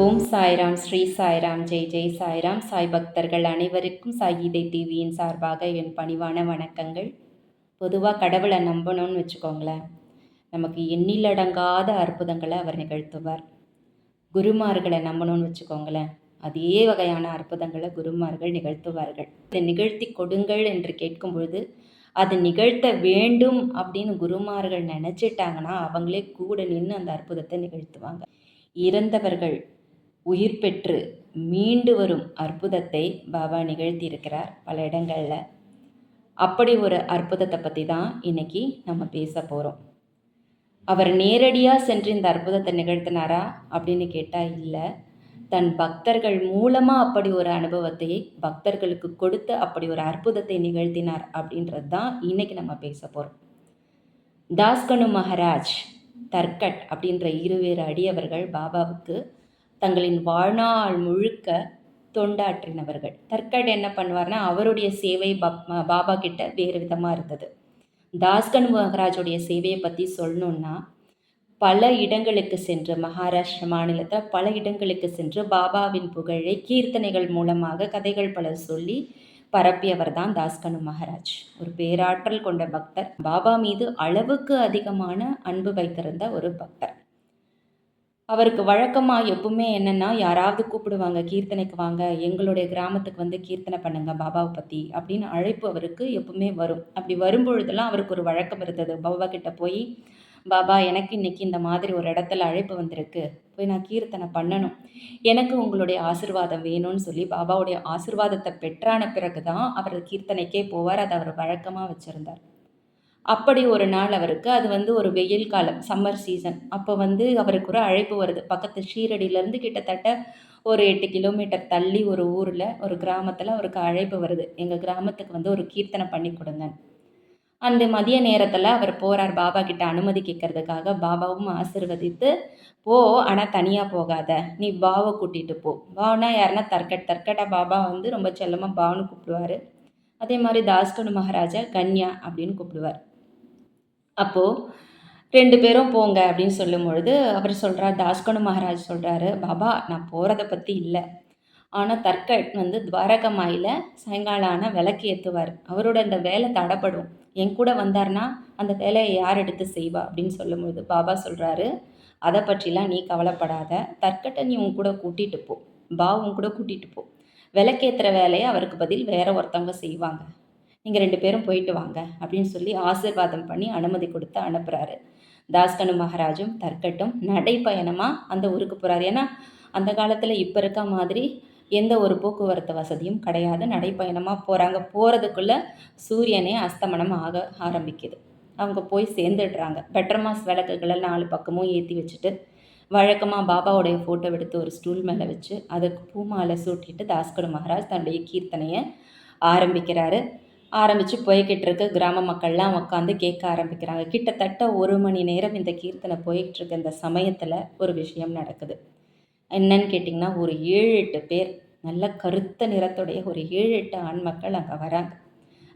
ஓம் சாய்ராம், ஸ்ரீ சாய்ராம், ஜெய் ஜெய் சாய்ராம். சாய் பக்தர்கள் அனைவருக்கும் சாய் கீதை டிவியின் சார்பாக என் பணிவான வணக்கங்கள். பொதுவாக கடவுளை நம்பணும்னு வச்சுக்கோங்களேன், நமக்கு எண்ணிலடங்காத அற்புதங்களை அவர் நிகழ்த்துவார். குருமார்களை நம்பணும்னு வச்சுக்கோங்களேன், அதே வகையான அற்புதங்களை குருமார்கள் நிகழ்த்துவார்கள். இதை நிகழ்த்தி கொடுங்கள் என்று கேட்கும்பொழுது அது நிகழ்த்த வேண்டும் அப்படின்னு குருமார்கள் நினச்சிட்டாங்கன்னா அவங்களே கூட நின்று அந்த அற்புதத்தை நிகழ்த்துவாங்க. இறந்தவர்கள் உயிர் பெற்று மீண்டு வரும் அற்புதத்தை பாபா நிகழ்த்தியிருக்கிறார் பல இடங்களில். அப்படி ஒரு அற்புதத்தை பற்றி தான் இன்றைக்கி நம்ம பேச போகிறோம். அவர் நேரடியாக சென்று இந்த அற்புதத்தை நிகழ்த்தினாரா அப்படின்னு கேட்டால் இல்லை, தன் பக்தர்கள் மூலமாக அப்படி ஒரு அனுபவத்தை பக்தர்களுக்கு கொடுத்து அப்படி ஒரு அற்புதத்தை நிகழ்த்தினார் அப்படின்றது தான் இன்றைக்கி நம்ம பேச போகிறோம். தாஸ்கனு மகாராஜ், தர்கட் அப்படின்ற இருவேறு அடியவர்கள் பாபாவுக்கு தங்களின் வாழ்நாள் முழுக்க தொண்டாற்றினவர்கள். தர்கட் என்ன பண்ணுவார்னா, அவருடைய சேவை பாபா கிட்ட வேறு விதமாக இருந்தது. தாஸ்கனு மகாராஜுடைய சேவையை பற்றி சொல்லணுன்னா, பல இடங்களுக்கு சென்று, மகாராஷ்டிர மாநிலத்தில் பல இடங்களுக்கு சென்று பாபாவின் புகழை கீர்த்தனைகள் மூலமாக கதைகள் பல சொல்லி பரப்பியவர் தான் தாஸ்கனு மகாராஜ். ஒரு பேராற்றல் கொண்ட பக்தர், பாபா மீது அளவுக்கு அதிகமான அன்பு வைத்திருந்த ஒரு பக்தர். அவருக்கு வழக்கமாக எப்பவுமே என்னென்னா, யாராவது கூப்பிடுவாங்க, கீர்த்தனைக்கு வாங்க, எங்களுடைய கிராமத்துக்கு வந்து கீர்த்தனை பண்ணுங்க பாபாவை பற்றி அப்படின்னு அழைப்பு அவருக்கு எப்பவுமே வரும். அப்படி வரும்பொழுதெல்லாம் அவருக்கு ஒரு வழக்கம் இருந்தது. பாபா கிட்ட போய், பாபா எனக்கு இன்றைக்கி இந்த மாதிரி ஒரு இடத்துல அழைப்பு வந்திருக்கு, போய் நான் கீர்த்தனை பண்ணணும், எனக்கு உங்களுடைய ஆசிர்வாதம் வேணும்னு சொல்லி பாபாவுடைய ஆசிர்வாதத்தை பெற்றான பிறகு தான் அவர் கீர்த்தனைக்கே போவார். அதை அவர் வழக்கமாக வச்சுருந்தார். அப்படி ஒரு நாள் அவருக்கு, அது வந்து ஒரு வெயில் காலம், சம்மர் சீசன். அப்போ வந்து அவருக்கு ஒரு அழைப்பு வருது. பக்கத்து ஷீரடியிலேருந்து கிட்டத்தட்ட ஒரு 8 கிலோமீட்டர் தள்ளி ஒரு ஊரில், ஒரு கிராமத்தில் அவருக்கு அழைப்பு வருது. எங்கள் கிராமத்துக்கு வந்து ஒரு கீர்த்தனை பண்ணி கொடுங்க. அந்த மதிய நேரத்தில் அவர் போகிறார் பாபா கிட்ட அனுமதி கேட்கறதுக்காக. பாபாவும் ஆசிர்வதித்து, போ, ஆனால் தனியாக போகாத, நீ பாவை கூட்டிகிட்டு போ. பாவனா யாருன்னா தர்கட்டா பாபா வந்து ரொம்ப செல்லமாக பாவனு கூப்பிடுவார். அதே மாதிரி தாஸ்கனு மகாராஜா கன்யா அப்படின்னு கூப்பிடுவார். அப்போது 2 பேரும் போங்க அப்படின்னு சொல்லும் பொழுது அவர் சொல்கிறார், தாஸ்கனு மகாராஜ் சொல்கிறாரு, பாபா நான் போகிறத பற்றி இல்லை, ஆனால் தர்கட் வந்து துவாரகமாயில் சாயங்காலம் ஆனால் விளக்கு ஏற்றுவார், அவரோட அந்த வேலை தடைப்படும், என் கூட வந்தார்னா அந்த வேலையை யார் எடுத்து செய்வா அப்படின்னு சொல்லும்பொழுது பாபா சொல்கிறாரு, அதை பற்றிலாம் நீ கவலைப்படாத, தர்கட்டை நீ உன் கூட கூட்டிகிட்டு போ, உன் கூட கூட்டிகிட்டு போ, விளக்கேற்றுற வேலையை அவருக்கு பதில் வேற ஒருத்தவங்க செய்வாங்க, நீங்கள் 2 பேரும் போயிட்டு வாங்க அப்படின்னு சொல்லி ஆசீர்வாதம் பண்ணி அனுமதி கொடுத்து அனுப்புகிறாரு. தாஸ்கனு மகாராஜும் தர்கட்டும் நடைப்பயணமாக அந்த ஊருக்கு போகிறாரு. ஏன்னா அந்த காலத்தில் இப்போ இருக்க மாதிரி எந்த ஒரு போக்குவரத்து வசதியும் கிடையாது. நடைப்பயணமாக போகிறாங்க. போகிறதுக்குள்ளே சூரியனே அஸ்தமனம் ஆக ஆரம்பிக்குது. அவங்க போய் சேர்ந்துடுறாங்க. பெட்ரமாஸ் விளக்குகளை 4 பக்கமும் ஏற்றி வச்சுட்டு, வழக்கமாக பாபாவுடைய ஃபோட்டோ எடுத்து ஒரு ஸ்டூல் மேலே வச்சு அதுக்கு பூமாலை சூட்டிட்டு தாஸ்கனு மகாராஜ் தன்னுடைய கீர்த்தனையை ஆரம்பிக்கிறாரு. ஆரம்பித்து போய்கிட்டு இருக்க கிராம மக்கள்லாம் உட்காந்து கேட்க ஆரம்பிக்கிறாங்க. கிட்டத்தட்ட 1 மணி நேரம் இந்த கீர்த்தனை போயிட்டுருக்க இந்த சமயத்தில் ஒரு விஷயம் நடக்குது. என்னன்னு கேட்டிங்கன்னா, ஒரு 7-8 பேர், நல்ல கருத்த நிறத்துடைய ஒரு 7-8 ஆண் மக்கள் அங்கே வராங்க.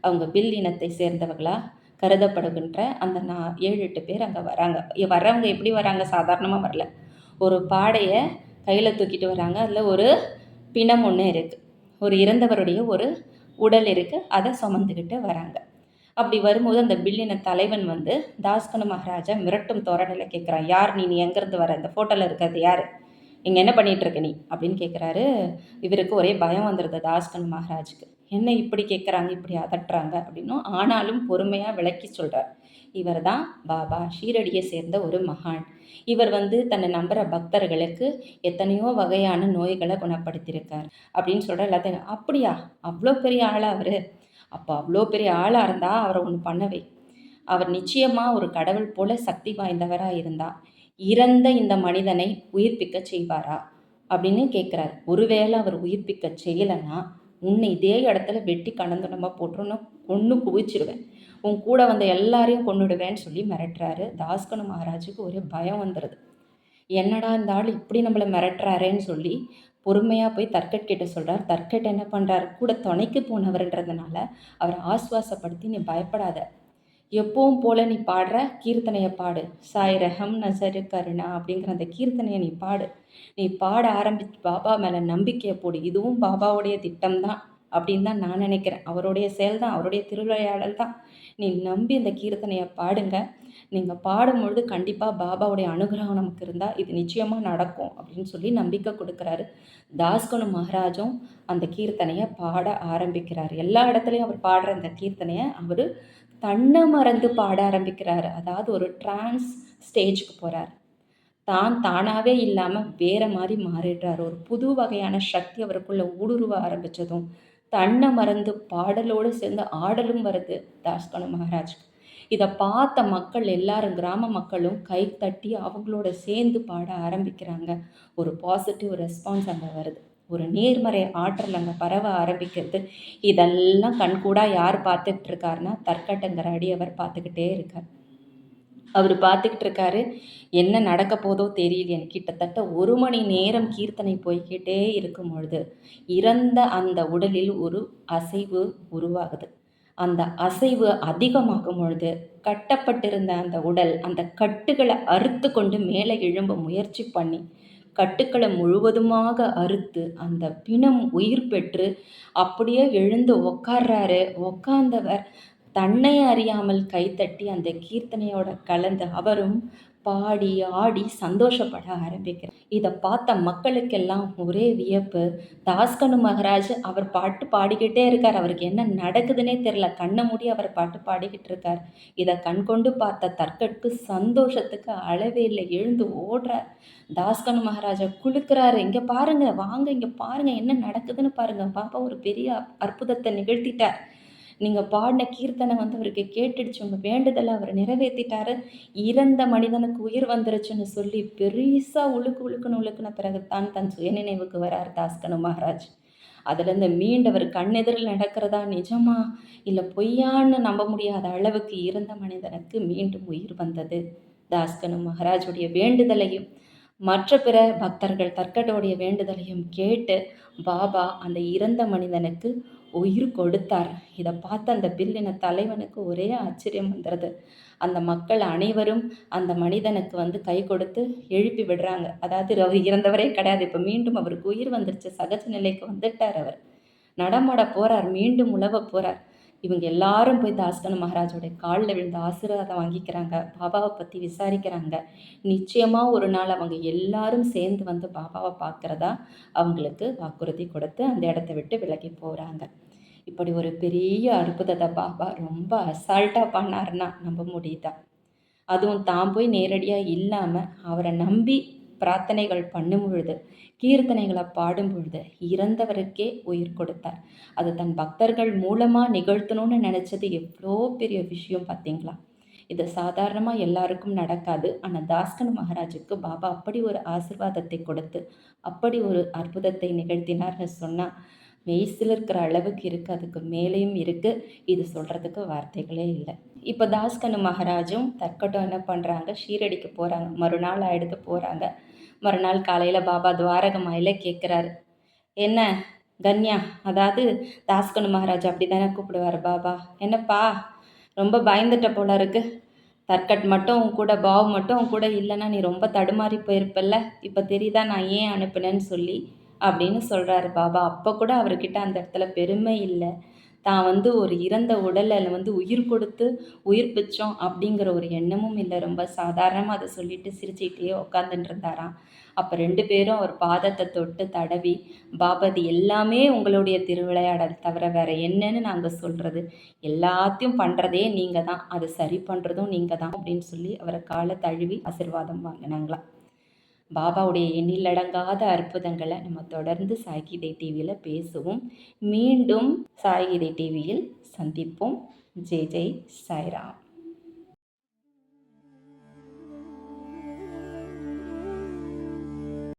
அவங்க பில் இனத்தை சேர்ந்தவர்களாக கருதப்படுகின்ற அந்த 7-8 பேர் அங்கே வராங்க. வர்றவங்க எப்படி வராங்க? சாதாரணமாக வரல. ஒரு பாடையை கையில் தூக்கிட்டு வராங்க. அதில் ஒரு பிணம் ஒன்று இருக்குது, ஒரு இறந்தவருடைய ஒரு உடல் இருக்குது, அதை சுமந்துக்கிட்டு வராங்க. அப்படி வரும்போது அந்த பில்லின தலைவன் வந்து தாஸ்கனு மகாராஜா மிரட்டும் தோரணையில் கேட்குறான், யார் நீ எங்கேருந்து வர, இந்த ஃபோட்டோவில் இருக்கிறது யார், இங்கே என்ன பண்ணிகிட்ருக்க நீ அப்படின்னு கேட்குறாரு. இவருக்கு ஒரே பயம் வந்துடுது தாஸ்கனு மகாராஜுக்கு. என்ன இப்படி கேட்குறாங்க, இப்படி அதட்டுறாங்க அப்படின்னும். ஆனாலும் பொறுமையாக விளக்கி சொல்கிறார், இவர் தான் பாபா, ஷீரடியை சேர்ந்த ஒரு மகான். இவர் வந்து தன்னை நம்புகிற பக்தர்களுக்கு எத்தனையோ வகையான நோய்களை குணப்படுத்தியிருக்கார் அப்படின்னு சொல்கிற எல்லாத்தையும். அப்படியா, அவ்வளோ பெரிய ஆளாக அவர்? அப்போ அவ்வளோ பெரிய ஆளாக இருந்தால் அவரை ஒன்று பண்ணவே, அவர் நிச்சயமாக ஒரு கடவுள் போல சக்தி வாய்ந்தவராக இருந்தால் இறந்த இந்த மனிதனை உயிர்ப்பிக்க செய்வாரா அப்படின்னு கேட்குறாரு. ஒருவேளை அவர் உயிர்ப்பிக்க செய்யலைன்னா உன்னை இதே இடத்துல வெட்டி கணந்தனமாக போட்டுருன்னு ஒன்று குவிச்சிருவேன், உன் கூட வந்த எல்லாரையும் கொண்டுடுவேன்னு சொல்லி மிரட்டுறாரு. தாஸ்கனு மகாராஜுக்கு ஒரு பயம் வந்துடுது. என்னடா இந்த ஆள் இப்படி நம்மளை மிரட்டுறாரேன்னு சொல்லி பொறுமையாக போய் தர்கட் கிட்ட சொல்கிறார். தர்கட் என்ன பண்ணுறாரு, கூட துணைக்கு போனவர்ன்றதுனால அவரை ஆஸ்வாசப்படுத்தி, நீ பயப்படாத, எப்பவும் போல் நீ பாடுற கீர்த்தனையை பாடு. சாய் ரஹம் நசரு கருணா அப்படிங்கிற அந்த கீர்த்தனையை நீ பாடு. நீ பாட பாபா மேலே நம்பிக்கையை போடு. இதுவும் பாபாவுடைய திட்டம் தான் அப்படின்னு தான் நான் நினைக்கிறேன். அவருடைய செயல் தான், அவருடைய திருவிளையாடல் தான். நீ நம்பி இந்த கீர்த்தனையை பாடுங்க. நீங்கள் பாடும்பொழுது கண்டிப்பாக பாபாவுடைய அனுகிரகம் நமக்கு இருந்தால் இது நிச்சயமாக நடக்கும் அப்படின்னு சொல்லி நம்பிக்கை கொடுக்குறாரு. தாஸ்கனு மகாராஜும் அந்த கீர்த்தனையை பாட ஆரம்பிக்கிறார். எல்லா இடத்துலையும் அவர் பாடுற அந்த கீர்த்தனையை அவர் தன்னை மறந்து பாட ஆரம்பிக்கிறார். அதாவது ஒரு டிரான்ஸ் ஸ்டேஜுக்கு போகிறார். தானாகவே இல்லாமல் வேறு மாதிரி மாறிடுறார். ஒரு புது வகையான சக்தி அவருக்குள்ளே ஊடுருவ ஆரம்பித்ததும் தன்னை மறந்து பாடலோடு சேர்ந்து ஆடலும் வருது தாஸ்கனு மகாராஜுக்கு. இதை பார்த்த மக்கள் எல்லாரும், கிராம மக்களும் கை தட்டி அவங்களோட சேர்ந்து பாட ஆரம்பிக்கிறாங்க. ஒரு பாசிட்டிவ் ரெஸ்பான்ஸ் அங்கே வருது. ஒரு நேர்மறை ஆற்றல் அங்கே பரவ ஆரம்பிக்கிறது. இதெல்லாம் கண்கூடாக யார் பார்த்துட்ருக்காருன்னா தற்கட்டங்கிற அவர் பார்த்துக்கிட்டே இருக்கார். அவர் பார்த்துக்கிட்டு இருக்காரு. என்ன நடக்க போதோ தெரியலையே. கிட்டத்தட்ட 1 மணி நேரம் கீர்த்தனை போய்கிட்டே இருக்கும் பொழுது இறந்த அந்த உடலில் ஒரு அசைவு உருவாகுது. அந்த அசைவு அதிகமாகும் பொழுது கட்டப்பட்டிருந்த அந்த உடல் அந்த கட்டுகளை அறுத்து கொண்டு மேலே எழும்ப முயற்சி பண்ணி கட்டுக்களை முழுவதுமாக அறுத்து அந்த பிணம் உயிர் பெற்று அப்படியே எழுந்து உக்கார்றாரு. உக்காந்தவர் தன்னை அறியாமல் கைத்தட்டி அந்த கீர்த்தனையோட கலந்து அவரும் பாடி ஆடி சந்தோஷப்பட ஆரம்பிக்கிறார். இதை பார்த்த மக்களுக்கெல்லாம் ஒரே வியப்பு. தாஸ்கனு மகாராஜ் அவர் பாட்டு பாடிக்கிட்டே இருக்கார். அவருக்கு என்ன நடக்குதுன்னே தெரியல. கண்ணை மூடி அவர் பாட்டு பாடிக்கிட்டு இருக்கார். இதை கண்கொண்டு பார்த்த தற்கட்கு சந்தோஷத்துக்கு அளவே இல்லை. எழுந்து ஓடுறார். தாஸ்கனு மகாராஜா குளுக்கிறாரு. இங்கே பாருங்க, வாங்க இங்கே பாருங்க, என்ன நடக்குதுன்னு பாருங்க. பாப்பா ஒரு பெரிய அற்புதத்தை நிகழ்த்திட்டார். நீங்கள் பாடின கீர்த்தனை அவருக்கு கேட்டுடுச்சு. உங்கள் வேண்டுதலை அவர் நிறைவேற்றிட்டாரு. இறந்த மனிதனுக்கு உயிர் வந்துருச்சுன்னு சொல்லி பெருசாக உழுக்குன பிறகு தான் தன் சுயநினைவுக்கு வரார் தாஸ்கனு மகாராஜ். அதுலேருந்து மீண்டவர் கண்ணெதிரில் நடக்கிறதா நிஜமா இல்லை பொய்யான்னு நம்ப முடியாத அளவுக்கு இறந்த மனிதனுக்கு மீண்டும் உயிர் வந்தது. தாஸ்கனு மகாராஜுடைய வேண்டுதலையும் மற்ற பிற பக்தர்கள் தற்கட்டோடைய வேண்டுதலையும் கேட்டு பாபா அந்த இறந்த மனிதனுக்கு உயிர் கொடுத்தார். இதை பார்த்த அந்த பில்லின தலைவனுக்கு ஒரே ஆச்சரியம் வந்துடுது. அந்த மக்கள் அனைவரும் அந்த மனிதனுக்கு கை கொடுத்து எழுப்பி விடுறாங்க. அதாவது அவர் இறந்தவரே கிடையாது, இப்போ மீண்டும் அவருக்கு உயிர் வந்துருச்சு, சகஜ நிலைக்கு வந்துட்டார். அவர் நடமாட போகிறார், மீண்டும் உழவ போகிறார். இவங்க எல்லாரும் போய் தாஸ்கனு மகாராஜோடைய காலில் விழுந்து ஆசீர்வாதம் வாங்கிக்கிறாங்க. பாபாவை பற்றி விசாரிக்கிறாங்க. நிச்சயமாக ஒரு நாள் அவங்க எல்லாரும் சேர்ந்து பாபாவை பார்க்குறதா அவங்களுக்கு வாக்குறுதி கொடுத்து அந்த இடத்த விட்டு விலகி போகிறாங்க. இப்படி ஒரு பெரிய அற்புதத்தை பாபா ரொம்ப அசால்ட்டாக பண்ணாருன்னா நம்ப முடியுதா? அதுவும் தான் போய் நேரடியாக இல்லாமல் அவரை நம்பி பிரார்த்தனைகள் பண்ணும் பொழுது, கீர்த்தனைகளை பாடும் பொழுது இறந்தவருக்கே உயிர் கொடுத்தார். அது தன் பக்தர்கள் மூலமாக நிகழ்த்தணும்னு நினச்சது எவ்வளோ பெரிய விஷயம் பார்த்தீங்களா? இது சாதாரணமாக எல்லாருக்கும் நடக்காது. ஆனால் தாஸ்கனு மகாராஜுக்கு பாபா அப்படி ஒரு ஆசீர்வாதத்தை கொடுத்து அப்படி ஒரு அற்புதத்தை நிகழ்த்தினார்னு சொன்னால் மெய்சிலிருக்கிற அளவுக்கு இருக்குது. அதுக்கு மேலேயும் இருக்குது. இது சொல்கிறதுக்கு வார்த்தைகளே இல்லை. இப்போ தாஸ்கனு மகாராஜும் தற்கட்டும் என்ன பண்ணுறாங்க, ஷீரடிக்கு போகிறாங்க. மறுநாள் ஆகிடுத்து போகிறாங்க. மறுநாள் காலையில் பாபா துவாரகமாயில் கேட்குறாரு, என்ன கன்யா, அதாவது தாஸ்கனு மகாராஜ் அப்படி தானே கூப்பிடுவார் பாபா, என்னப்பா ரொம்ப பயந்துட்ட போல இருக்கு. தற்கட் மட்டும் உன் கூட, பாவ் மட்டும் உன் கூட இல்லைன்னா நீ ரொம்ப தடுமாறி போயிருப்பல்ல, இப்போ தெரியுதா நான் ஏன் அனுப்புனேன்னு சொல்லி அப்படின்னு சொல்கிறாரு பாபா. அப்போ கூட அவர்கிட்ட அந்த இடத்துல பெருமை இல்லை. தான் ஒரு இறந்த உடலில் உயிர் கொடுத்து உயிர் பிச்சோம் அப்படிங்கிற ஒரு எண்ணமும் இல்லை. ரொம்ப சாதாரணமாக அதை சொல்லிட்டு சிரிச்சுக்கிட்டே உட்காந்துட்டு இருந்தாராம். அப்போ 2 பேரும் அவர் பாதத்தை தொட்டு தடவி, பாபா இது எல்லாமே உங்களுடைய திருவிளையாடல் தவிர வேறு என்னன்னு நாங்கள் சொல்கிறது, எல்லாத்தையும் பண்ணுறதே நீங்கள் தான், அதை சரி பண்ணுறதும் நீங்கள் தான் அப்படின்னு சொல்லி அவரை காலை தழுவி ஆசீர்வாதம் வாங்கினாங்களாம். பாபாவுடைய எண்ணிலடங்காத அற்புதங்களை நம்ம தொடர்ந்து சாய்கீதை டிவியில் பேசுவோம். மீண்டும் சாய்கீதை டிவியில் சந்திப்போம். ஜெய் ஜெய் சாய்ராம்.